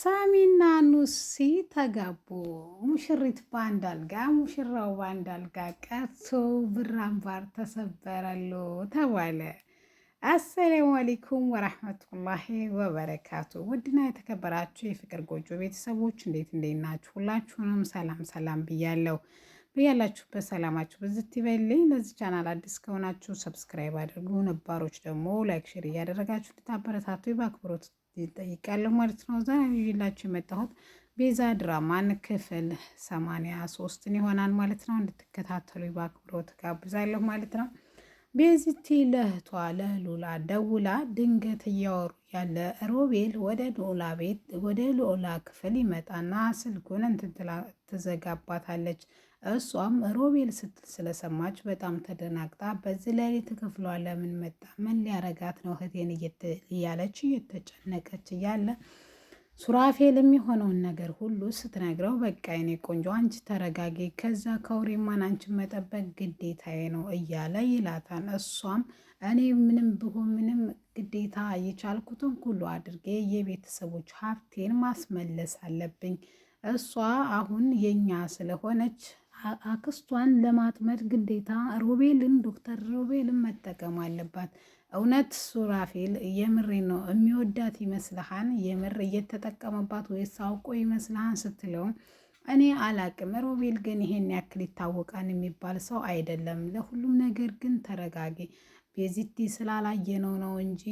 ሳሚና ኑሲ ተጋቡ። ሙሽሪት በአንድ አልጋ ሙሽራው በአንድ አልጋ ቀርቶ ብር አምባር ተሰበረሉ ተባለ። አሰላሙ አለይኩም ወራህመቱላሂ ወበረካቱ። ውድና የተከበራችሁ የፍቅር ጎጆ ቤተሰቦች እንዴት ናችሁ? ሁላችሁንም ሰላም ብያለሁ። በያላችሁበት ሰላማችሁ ብዝት ይበልኝ። ለዚህ ቻናል አዲስ ከሆናችሁ ሰብስክራይብ አድርጉ፣ ነባሮች ደግሞ ላይክ ሼር እያደረጋችሁ እንድታበረታቱ በአክብሮት ይጠይቃለሁ ማለት ነው። ዛሬ ይዤላችሁ የመጣሁት ቤዛ ድራማን ክፍል 83ን ይሆናል ማለት ነው። እንድትከታተሉ በአክብሮት ጋብዛለሁ ማለት ነው። ቤዚቲ ለእህቷ ለሉላ ደውላ ድንገት እያወሩ ያለ ሮቤል ወደ ሉላ ክፍል ይመጣና ስልኩን ትዘጋባታለች። እሷም ሮቤል ስትል ስለሰማች በጣም ተደናግጣ በዚህ ሌሊት ክፍሏ ለምን መጣ? ምን ሊያረጋት ነው? እህቴን እያለች እየተጨነቀች እያለ ሱራፌል የሚሆነውን ነገር ሁሉ ስትነግረው በቃ የኔ ቆንጆ አንቺ ተረጋጊ፣ ከዛ ከውሬማን አንቺን መጠበቅ ግዴታዬ ነው እያለ ይላታል። እሷም እኔ ምንም ብሆን ምንም ግዴታ የቻልኩትን ሁሉ አድርጌ የቤተሰቦች ሀብቴን ማስመለስ አለብኝ። እሷ አሁን የኛ ስለሆነች አክስቷን ለማጥመድ ግዴታ ዶክተር ሮቤልን መጠቀም አለባት። እውነት ሱራፌል የምሬ ነው የሚወዳት ይመስልሃን? የምር እየተጠቀመባት ወይስ አውቆ ይመስልሃን ስትለው እኔ አላቅም። ሮቤል ግን ይሄን ያክል ይታወቃን የሚባል ሰው አይደለም። ለሁሉም ነገር ግን ተረጋጊ። ቤዚቲ ስላላየነው ነው እንጂ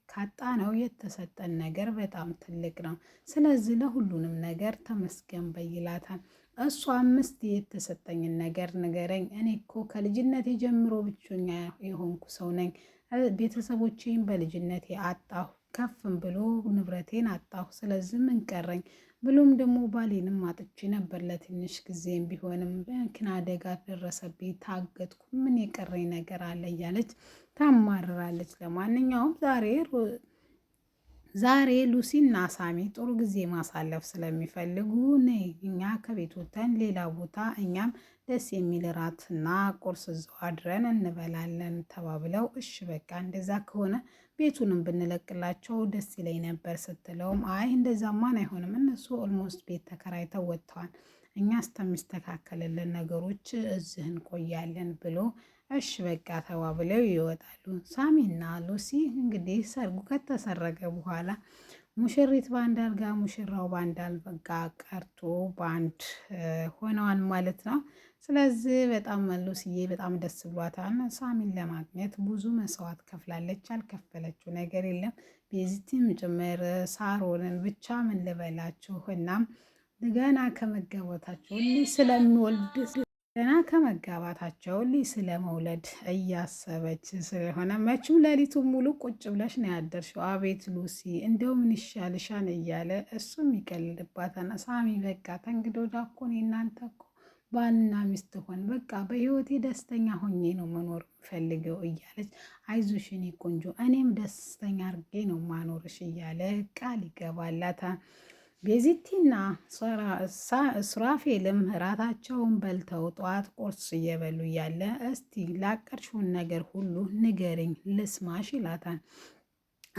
ካጣ ነው የተሰጠን ነገር በጣም ትልቅ ነው። ስለዚህ ለሁሉንም ነገር ተመስገን በይላታል። እሷ አምስት የተሰጠኝን ነገር ንገረኝ። እኔ እኮ ከልጅነቴ ጀምሮ ብቸኛ የሆንኩ ሰው ነኝ። ቤተሰቦቼን በልጅነቴ አጣሁ፣ ከፍም ብሎ ንብረቴን አጣሁ። ስለዚህ ምን ቀረኝ? ብሎም ደግሞ ባሌንም አጥቼ ነበር ለትንሽ ጊዜም ቢሆንም መኪና አደጋ ደረሰብኝ፣ ታገትኩ። ምን የቀረኝ ነገር አለ? እያለች ታማርራለች። ለማንኛውም ዛሬ ሉሲና ሳሚ ጥሩ ጊዜ ማሳለፍ ስለሚፈልጉ እኛ ከቤት ወተን ሌላ ቦታ እኛም ደስ የሚል እራትና ቁርስ እዛው አድረን እንበላለን ተባብለው እሺ በቃ እንደዛ ከሆነ ቤቱንም ብንለቅላቸው ደስ ይለኝ ነበር ስትለውም አይ እንደዛማን አይሆንም፣ እነሱ ኦልሞስት ቤት ተከራይተው ወጥተዋል፣ እኛ እስከሚስተካከልልን ነገሮች እዚህ እንቆያለን ብሎ እሺ በቃ ተባብለው ይወጣሉ። ሳሚና ሉሲ እንግዲህ ሰርጉ ከተሰረገ በኋላ ሙሽሪት በአንድ አልጋ ሙሽራው በአንድ አልጋ ቀርቶ በአንድ ሆነዋል ማለት ነው። ስለዚህ በጣም ሉሲዬ በጣም ደስ ብሏታል። ሳሚን ለማግኘት ብዙ መስዋዕት ከፍላለች። ያልከፈለችው ነገር የለም። ቤዚቲም ጭምር ሳሮንን ብቻ ምን ልበላችሁ። እናም ገና ከመጋባታቸው ስለመውለድ እያሰበች ስለሆነ መቼም ሌሊቱን ሙሉ ቁጭ ብለሽ ነው ያደርሽው። አቤት ሉሲ እንደው ምን ይሻልሻን እያለ እሱም ይቀልድባታል። ሳሚ በቃ ተንግዶ ዳኮን እናንተ እኮ ባልና ሚስት ሆን በቃ በህይወቴ ደስተኛ ሆኜ ነው መኖር ፈልገው እያለች አይዞሽ የኔ ቆንጆ እኔም ደስተኛ አርጌ ነው ማኖርሽ እያለ ቃል ይገባላታል። ቤዚቲና ሱራፌልም እራታቸውን በልተው ጠዋት ቁርስ እየበሉ እያለ እስቲ ላቀድሽውን ነገር ሁሉ ንገርኝ ልስማሽ ይላታል።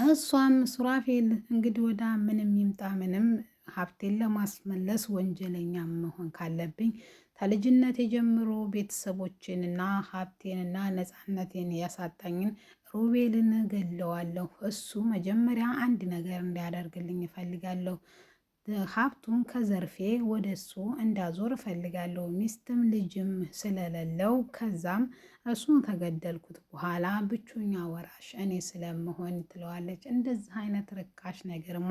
እሷም ሱራፌል እንግዲህ ወዳ ምንም ይምጣ ምንም ሀብቴን ለማስመለስ ወንጀለኛ መሆን ካለብኝ ከልጅነት የጀምሮ ቤተሰቦችንና ሀብቴንና ነፃነቴን ያሳጣኝን ሮቤልን ገለዋለሁ። እሱ መጀመሪያ አንድ ነገር እንዲያደርግልኝ እፈልጋለሁ። ሀብቱን ከዘርፌ ወደ እሱ እንዳዞር እፈልጋለሁ። ሚስትም ልጅም ስለሌለው ከዛም እሱን ከገደልኩት በኋላ ብቸኛ ወራሽ እኔ ስለምሆን ትለዋለች። እንደዚህ አይነት ርካሽ ነገርማ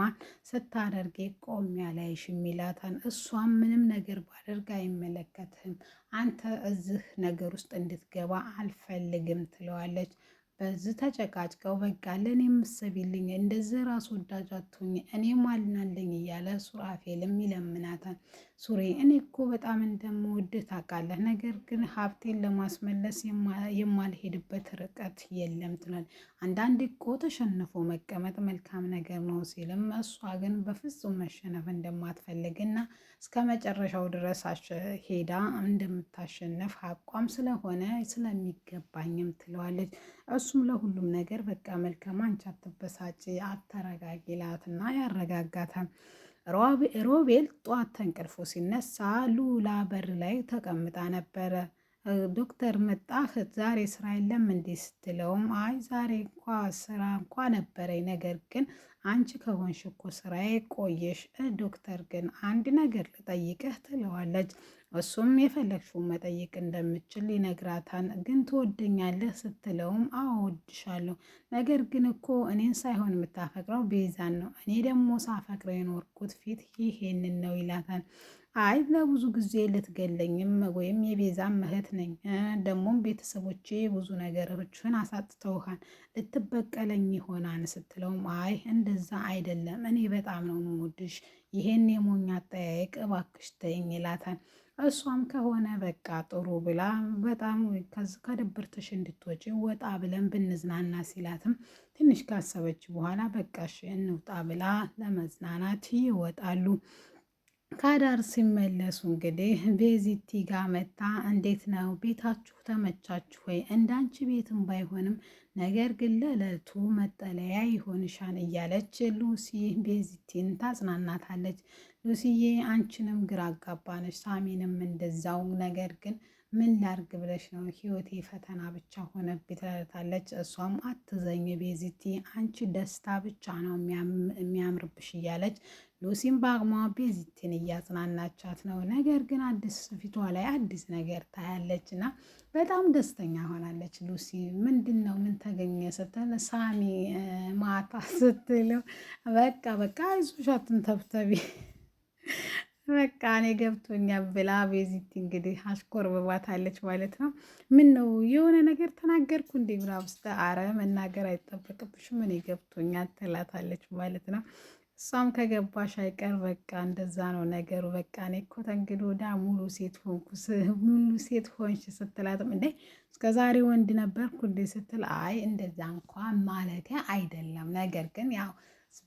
ስታደርጌ ቆሚያ ላይሽም ይላታል። እሷም ምንም ነገር ባደርግ አይመለከትህም፣ አንተ እዚህ ነገር ውስጥ እንድትገባ አልፈልግም ትለዋለች። በዚህ ተጨቃጭቀው በቃ ለእኔ የምትሰቢልኝ እንደዚህ ራስ ወዳጅ አትሁኝ እኔ ማልናለኝ እያለ ሱራፌልም ይለምናታል። ሱሬ እኔ እኮ በጣም እንደምወድህ ታውቃለህ፣ ነገር ግን ሀብቴን ለማስመለስ የማልሄድበት ርቀት የለም ትላል። አንዳንዴ እኮ ተሸንፎ መቀመጥ መልካም ነገር ነው ሲልም እሷ ግን በፍጹም መሸነፍ እንደማትፈልግና እስከ መጨረሻው ድረስ ሄዳ እንደምታሸነፍ አቋም ስለሆነ ስለሚገባኝም ትለዋለች። እሱም ለሁሉም ነገር በቃ መልካም አንቺ አትበሳጭ አተረጋጊ ይላትና ያረጋጋታል። ሮቤል ጧት ተንቅልፎ ሲነሳ ሉላ በር ላይ ተቀምጣ ነበረ። ዶክተር መጣህ ዛሬ ስራ የለም እንዴ ስትለውም አይ ዛሬ ስራ እንኳ ነበረኝ፣ ነገር ግን አንቺ ከሆንሽ እኮ ስራዬ ቆየሽ። ዶክተር ግን አንድ ነገር ልጠይቅህ ትለዋለች። እሱም የፈለግሽውን መጠየቅ እንደምችል ይነግራታል። ግን ትወደኛለህ ስትለውም አዎ እወድሻለሁ፣ ነገር ግን እኮ እኔን ሳይሆን የምታፈቅረው ቤዛን ነው። እኔ ደግሞ ሳፈቅረው የኖርኩት ፊት ይሄንን ነው ይላታል። አይ ለብዙ ጊዜ ልትገለኝም ወይም የቤዛም እህት ነኝ፣ ደግሞም ቤተሰቦቼ ብዙ ነገሮችን አሳጥተውሃል፣ ልትበቀለኝ ይሆናል ስትለውም አይ እንደዛ አይደለም፣ እኔ በጣም ነው የምወድሽ፣ ይሄን የሞኝ አጠያየቅ እባክሽ ተይኝ ይላታል። እሷም ከሆነ በቃ ጥሩ ብላ በጣም ከድብርትሽ እንድትወጪ ወጣ ብለን ብንዝናና ሲላትም ትንሽ ካሰበች በኋላ በቃሽ እንውጣ ብላ ለመዝናናት ይወጣሉ። ከአዳር ሲመለሱ እንግዲህ ቤዚቲ ጋር መታ እንዴት ነው ቤታችሁ ተመቻችሁ ወይ? እንዳንቺ ቤትም ባይሆንም ነገር ግን ለዕለቱ መጠለያ ይሆንሻል እያለች ሉሲ ቤዚቲን ታጽናናታለች። ሉሲዬ አንቺንም ግራ አጋባነች፣ ሳሚንም እንደዛው፣ ነገር ግን ምን ላርግ ብለሽ ነው ህይወቴ ፈተና ብቻ ሆነብኝ ትላታለች። እሷም አትዘኝ ቤዚቲ፣ አንቺ ደስታ ብቻ ነው የሚያምርብሽ እያለች ሉሲም በአቅሟ ቤዚቲን እያጽናናቻት ነው። ነገር ግን አዲስ ፊቷ ላይ አዲስ ነገር ታያለች እና በጣም ደስተኛ ሆናለች። ሉሲ ምንድን ነው ምን ተገኘ ስትል ሳሚ ማታ ስትለው በቃ አይዞሽ አትንተብተቢ በቃ እኔ ገብቶኛል ብላ ቤዚቲ እንግዲህ አሽኮርብባታለች ማለት ነው። ምን ነው የሆነ ነገር ተናገርኩ እንዴ ብላ ውስጥ አረ መናገር አይጠበቅብሽም እኔ ገብቶኛል ትላታለች ማለት ነው። እሷም ከገባሽ አይቀር በቃ እንደዛ ነው ነገሩ፣ በቃ እኔ እኮ ተንግዲህ ወዲያ ሙሉ ሴት ሆንሽ ስትላትም እንዴ እስከ ዛሬ ወንድ ነበርኩ እንዴ ስትል አይ እንደዛ እንኳን ማለቴ አይደለም፣ ነገር ግን ያው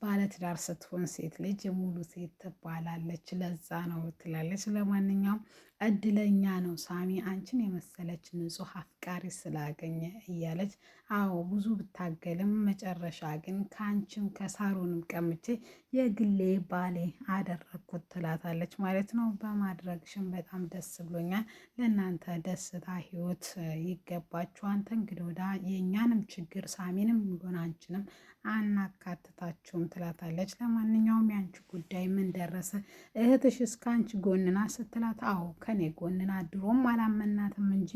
ባለትዳር ስትሆን ሴት ልጅ ሙሉ ሴት ትባላለች፣ ለዛ ነው ትላለች። ለማንኛውም እድለኛ ነው ሳሚ አንቺን የመሰለች ንጹሕ አፍቃሪ ስላገኘ እያለች አዎ ብዙ ብታገልም መጨረሻ ግን ከአንቺም ከሳሩንም ቀምቼ የግሌ ባሌ አደረግኩት ትላታለች ማለት ነው። በማድረግሽም በጣም ደስ ብሎኛል። ለእናንተ ደስታ ህይወት ይገባችኋል። እንግዲህ ወዳ የእኛንም ችግር ሳሚንም ቢሆን አንቺንም አናካትታችሁም ትላታለች። ለማንኛውም የአንቺ ጉዳይ ምን ደረሰ? እህትሽ እስከ አንቺ ጎንና ስትላት አዎ ከኔ ጎንና፣ ድሮም አላመናትም እንጂ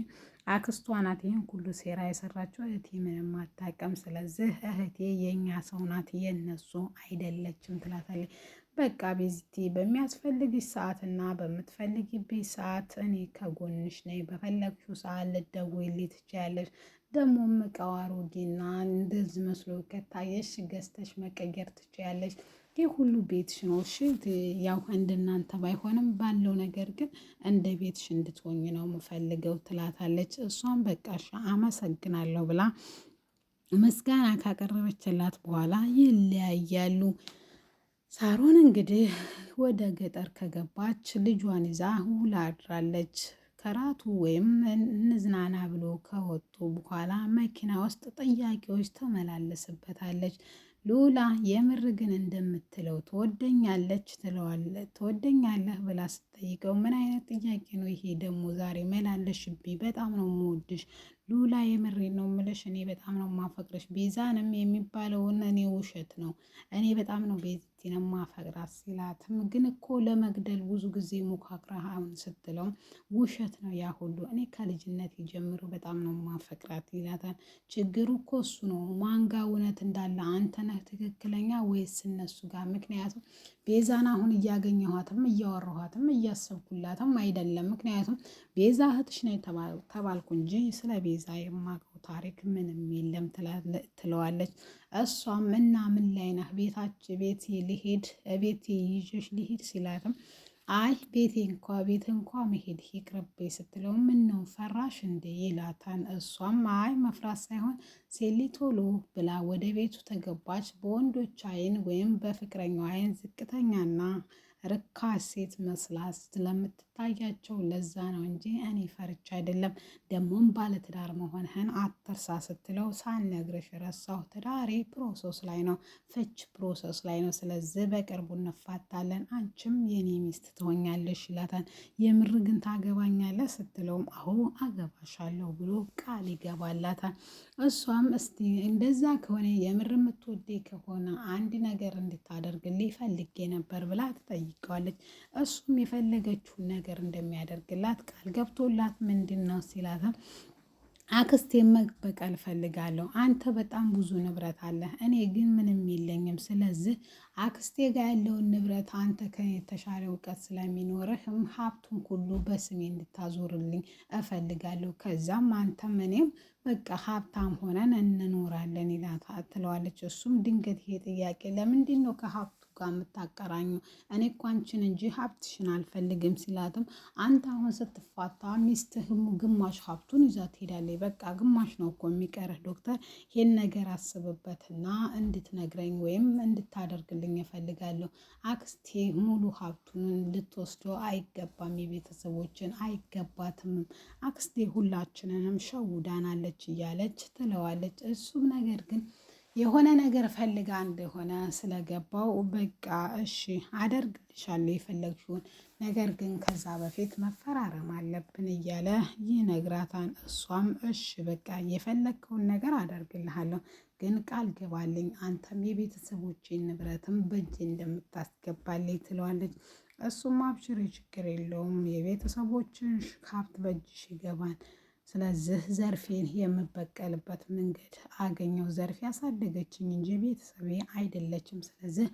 አክስቷ ናት ይህን ሁሉ ሴራ የሰራችው፣ እህቴ ምንም አታውቅም። ስለዚህ እህቴ የእኛ ሰው ናት የነሱ አይደለችም ትላታለች። በቃ ቤዚቲ በሚያስፈልግሽ ሰዓትና በምትፈልጊብኝ ሰዓት እኔ ከጎንሽ ነኝ፣ በፈለግሽው ሰዓት ልትደውይልኝ ትችያለሽ። ደግሞም እቃው አሮጌና እንደዚህ መስሎ ከታየሽ ገዝተሽ መቀየር ትችያለሽ። ይህ ሁሉ ቤትሽ ነው። እሺ ያው እንደናንተ ባይሆንም ባለው ነገር ግን እንደ ቤትሽ እንድትሆኝ ነው የምፈልገው ትላታለች። እሷም በቃሽ አመሰግናለሁ ብላ ምስጋና ካቀረበችላት በኋላ ይለያያሉ። ሳሮን እንግዲህ ወደ ገጠር ከገባች ልጇን ይዛ ውላ አድራለች። ከራቱ ወይም እንዝናና ብሎ ከወጡ በኋላ መኪና ውስጥ ጥያቄዎች ተመላለስበታለች። ሉላ የምር ግን እንደምትለው ትወደኛለህ ብላ ስትጠይቀው ምን አይነት ጥያቄ ነው ይሄ ደግሞ ዛሬ መላለሽብኝ? በጣም ነው የምወድሽ ሉላ፣ የምሬ ነው የምልሽ፣ እኔ በጣም ነው የማፈቅረሽ። ቤዛንም የሚባለውን እኔ ውሸት ነው፣ እኔ በጣም ነው ቤዚቲን የማፈቅራት ሲላትም ግን እኮ ለመግደል ብዙ ጊዜ ሞካክረሃን ስትለውም ውሸት ነው ያ ሁሉ፣ እኔ ከልጅነት ጀምሮ በጣም ነው የማፈቅራት ይላታል። ችግሩ እኮ እሱ ነው፣ ማንጋ እውነት እንዳለ አንተ ነህ ትክክለኛ ወይስ እነሱ ጋር? ምክንያቱም ቤዛን አሁን እያገኘኋትም እያወራኋትም እያሰብኩላትም አይደለም። ምክንያቱም ቤዛ እህትሽ ነው ተባልኩ እንጂ ስለ ቤዛ የማውቀው ታሪክ ምንም የለም ትለዋለች። እሷም እና ምን ላይ ነህ? ቤቴ ልሄድ ቤቴ ይዤሽ ልሄድ ሲላትም አይ ቤት እንኳ መሄድ ይቅርቤ ስትለው ምን ነው ፈራሽ እንዴ ይላታን። እሷም አይ መፍራት ሳይሆን ሴሊ ቶሎ ብላ ወደ ቤቱ ተገባች። በወንዶች አይን ወይም በፍቅረኛው አይን ዝቅተኛና ርካሽ ሴት መስላ ስለምትታያቸው ለዛ ነው እንጂ እኔ ፈርቻ አይደለም። ደግሞም ባለትዳር መሆንህን አትርሳ ስትለው ሳልነግርሽ ረሳሁ፣ ትዳሬ ፕሮሰስ ላይ ነው፣ ፍች ፕሮሰስ ላይ ነው። ስለዚህ በቅርቡ እንፋታለን፣ አንቺም የኔ ሚስት ትሆኛለሽ ይላታል። የምር ግን ታገባኛለህ ስትለውም አሁ አገባሻለሁ ብሎ ቃል ይገባላታል። እሷም እስቲ እንደዛ ከሆነ የምር የምትወደኝ ከሆነ አንድ ነገር እንድታደርግልኝ ፈልጌ ነበር ብላ ትጠይቀዋለች። እሱም የፈለገችውን ነገር እንደሚያደርግላት ቃል ገብቶላት ምንድን ነው ሲላትም አክስቴ መበቀል ፈልጋለሁ። አንተ በጣም ብዙ ንብረት አለህ፣ እኔ ግን ምንም የለኝም። ስለዚህ አክስቴ ጋር ያለውን ንብረት አንተ ከኔ የተሻለ እውቀት ስለሚኖርህም ሀብቱን ሁሉ በስሜ እንድታዞርልኝ እፈልጋለሁ። ከዛም አንተም እኔም በቃ ሀብታም ሆነን እንኖራለን ይላታ ትለዋለች። እሱም ድንገት ይሄ ጥያቄ ለምንድን ነው ከሀብቱ ጋር የምታቀራኙ? እኔ እኮ አንቺን እንጂ ሀብትሽን አልፈልግም ሲላትም አንተ አሁን ስትፋታ ሚስትህም ግማሽ ሀብቱን ይዛ ትሄዳለች። በቃ ግማሽ ነው እኮ የሚቀርህ ዶክተር፣ ይህን ነገር አስብበትና እንድትነግረኝ ወይም እንድታደርግልኝ እፈልጋለሁ። አክስቴ ሙሉ ሀብቱን ልትወስዶ አይገባም፣ የቤተሰቦችን አይገባትም። አክስቴ ሁላችንንም ሸውዳናለች እያለች ትለዋለች። እሱም ነገር ግን የሆነ ነገር ፈልጋ እንደሆነ ስለገባው በቃ እሺ አደርግልሻለሁ የፈለግሽውን ነገር ግን ከዛ በፊት መፈራረም አለብን እያለ ይነግራታል። እሷም እሺ በቃ የፈለግከውን ነገር አደርግልሃለሁ፣ ግን ቃል ገባልኝ አንተም የቤተሰቦቼን ንብረትም በእጅ እንደምታስገባልኝ ትለዋለች። እሱም አብሽሪ ችግር የለውም የቤተሰቦችን ሀብት በእጅሽ ይገባል፣ ስለዚህ ዘርፌን የምበቀልበት መንገድ አገኘው። ዘርፌ ያሳደገችኝ እንጂ ቤተሰቤ አይደለችም። ስለዚህ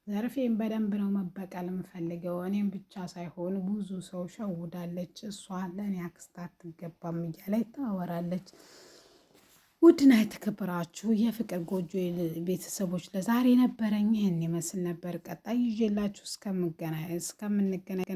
ዘርፌን በደንብ ነው መበቀል የምፈልገው። እኔም ብቻ ሳይሆን ብዙ ሰው ሸውዳለች፣ እሷ ለእኔ አክስት አትገባም እያለች ታወራለች። ውድና የተከበራችሁ የፍቅር ጎጆ ቤተሰቦች ለዛሬ ነበረኝ ይህን ይመስል ነበር። ቀጣይ ይዤላችሁ እስከምንገናኝ